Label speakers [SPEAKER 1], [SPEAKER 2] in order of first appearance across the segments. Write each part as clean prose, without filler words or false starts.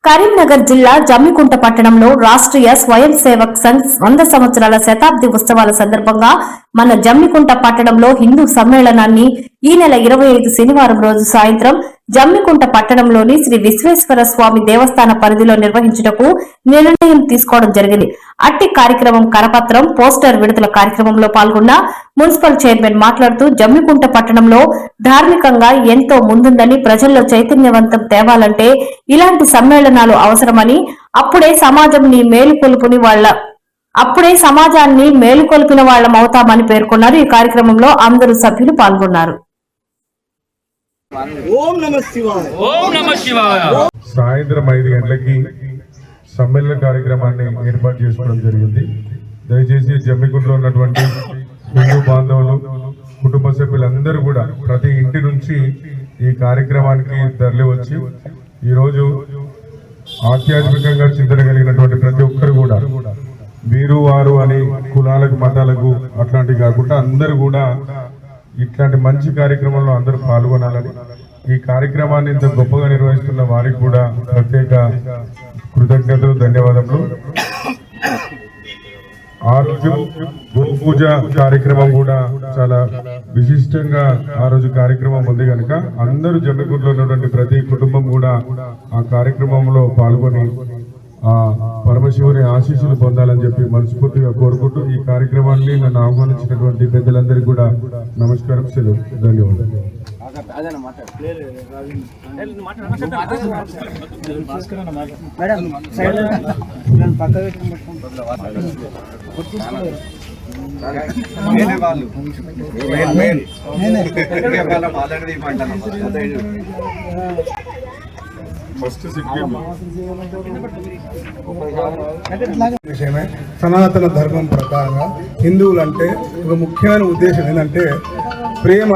[SPEAKER 1] కరీంనగర్ జిల్లా జమ్మికుంట పట్టణంలో రాష్ట్రీయ స్వయం సేవక్ సంఘ్ 100 సంవత్సరాల శతాబ్ది ఉత్సవాల సందర్భంగా మన జమ్మికుంట పట్టణంలో హిందూ సమ్మేళనాన్ని ఈ నెల 25 శనివారం రోజు సాయంత్రం జమ్మికుంట పట్టణంలోని శ్రీ విశ్వేశ్వర స్వామి దేవస్థాన పరిధిలో నిర్వహించుటకు నిర్ణయం తీసుకోవడం జరిగింది. అట్టి కార్యక్రమం కరపత్రం పోస్టర్ విడుదల కార్యక్రమంలో పాల్గొన్న మున్సిపల్ చైర్మన్ మాట్లాడుతూ జమ్మికుంట పట్టణంలో ధార్మికంగా ఎంతో ముందుందని, ప్రజల్లో చైతన్యవంతం తేవాలంటే ఇలాంటి సమ్మేళనాలు అవసరమని, అప్పుడే సమాజాన్ని మేలుకొల్పిన వాళ్ళమవుతామని పేర్కొన్నారు. ఈ కార్యక్రమంలో అందరూ సభ్యులు పాల్గొన్నారు.
[SPEAKER 2] సాయంత్రం 5 గంటలకి సమ్మేళన కార్యక్రమాన్ని ఏర్పాటు చేసుకోవడం జరిగింది. దయచేసి జమ్మికుంటలో ఉన్నటువంటి హిందూ బాంధవులు, కుటుంబ సభ్యులందరూ కూడా ప్రతి ఇంటి నుంచి ఈ కార్యక్రమానికి తరలి వచ్చి ఈరోజు ఆధ్యాత్మికంగా చింతన కలిగినటువంటి ప్రతి ఒక్కరు కూడా వీరు వారు అని కులాలకు మతాలకు అట్లాంటివి కాకుండా అందరూ కూడా ఇట్లాంటి మంచి కార్యక్రమంలో అందరూ పాల్గొనాలని, ఈ కార్యక్రమాన్ని ఇంత గొప్పగా నిర్వహిస్తున్న వారికి కూడా ప్రత్యేక కృతజ్ఞతలు, ధన్యవాదములు. ఆ రోజు గురు పూజ కార్యక్రమం కూడా చాలా విశిష్టంగా ఆ రోజు కార్యక్రమం ఉంది కనుక అందరూ జమ్మికుంటలో ఉన్నటువంటి ప్రతి కుటుంబం కూడా ఆ కార్యక్రమంలో పాల్గొని ఆ పరమశివుని ఆశీస్సులు పొందాలని చెప్పి మనస్ఫూర్తిగా కోరుకుంటూ ఈ కార్యక్రమాన్ని నన్ను ఆహ్వానించినటువంటి పెద్దలందరికీ కూడా నమస్కారం, సెలవు, ధన్యవాదాలు.
[SPEAKER 3] విషయమే సనాతన ధర్మం ప్రకారంగా హిందువులంటే ఒక ముఖ్యమైన ఉద్దేశం ఏంటంటే ప్రేమ,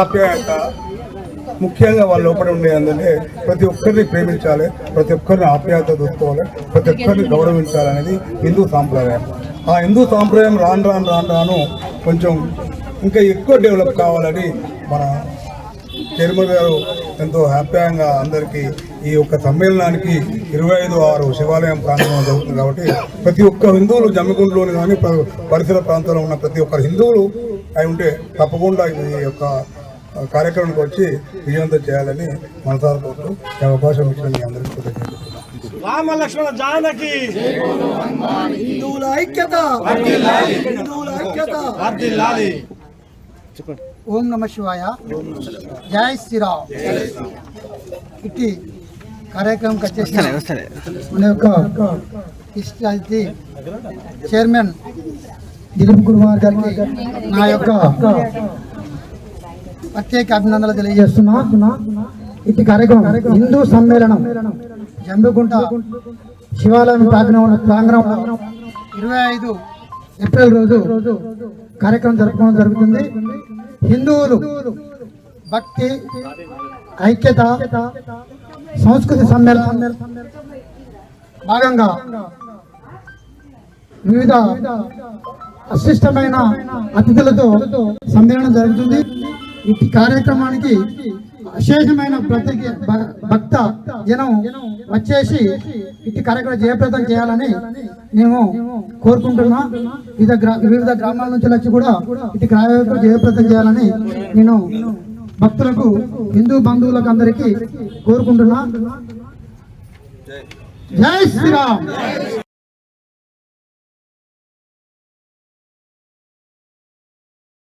[SPEAKER 3] ఆప్యాయత. ముఖ్యంగా వాళ్ళ లోపల ఉండేది ఏంటంటే ప్రతి ఒక్కరిని ప్రేమించాలి, ప్రతి ఒక్కరిని ఆప్యాయత చూసుకోవాలి, ప్రతి ఒక్కరిని గౌరవించాలనేది హిందూ సాంప్రదాయం. ఆ హిందూ సాంప్రదాయం రాను కొంచెం ఇంకా ఎక్కువ డెవలప్ కావాలని మన చైర్మన్ గారు ఎంతో హ్యాపీగా అందరికీ ఈ యొక్క సమ్మేళనానికి 25/6 శివాలయం ప్రాంగణంలో జరుగుతుంది కాబట్టి ప్రతి ఒక్క హిందువులు జమ్మికుంటలోని కానీ పరిసర ప్రాంతాల్లో ఉన్న ప్రతి ఒక్క హిందువులు అయి ఉంటే తప్పకుండా ఈ యొక్క కార్యక్రమానికి వచ్చి విజయవంతం చేయాలని మనసారా కోరుతూ ఈ అవకాశం ఇచ్చిన మీ అందరికీ కృతజ్ఞతలు.
[SPEAKER 4] రామ లక్ష్మణ జానకి హిందువుల ఐక్యత.
[SPEAKER 5] ఓం నమ శివాయ, జై శ్రీరామ్. ఇట్టి కార్యక్రమం వచ్చేసిన మన యొక్క ఇష్ట అతిథి చైర్మన్ దిలీప్ కుమార్ గారికి నా యొక్క ప్రత్యేక అభినందనలు తెలియజేస్తున్నా. ఇట్టి కార్యక్రమం హిందూ సమ్మేళనం జమ్మికుంట శివాలయం ప్రాంగణంలో 25 ఏప్రిల్ రోజు కార్యక్రమం జరుపుకోవడం జరుగుతుంది. హిందువులు భక్తి, ఐక్యత, సంస్కృతి సమ్మేళనం భాగంగా వివిధ అశిష్టమైన అతిథులతో సమ్మేళనం జరుగుతుంది. ఈ కార్యక్రమానికి అశేషమైన ప్రతి భక్త జనం వచ్చేసి ఇటు కార్యక్రమం జయప్రదం చేయాలని మేము కోరుకుంటున్నా. వివిధ గ్రామాల నుంచి వచ్చి కూడా ఇటు కార్యక్రమం జయప్రదం చేయాలని నేను భక్తులకు, హిందూ బంధువులకు అందరికీ కోరుకుంటున్నా. జై శ్రీరామ్.